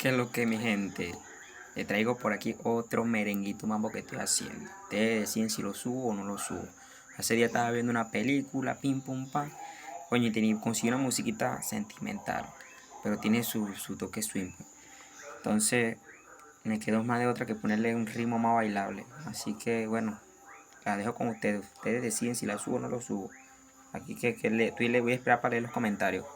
¿Qué es lo que, mi gente? Le traigo por aquí otro merenguito mambo que estoy haciendo. Ustedes deciden si lo subo o no lo subo. Hace día estaba viendo una película, pim pum pam. Coño, y conseguí una musiquita sentimental, pero tiene su toque swing. Entonces, me quedó más de otra que ponerle un ritmo más bailable. Así que, bueno, la dejo con ustedes. Ustedes deciden si la subo o no lo subo. Aquí tú le voy a esperar para leer los comentarios.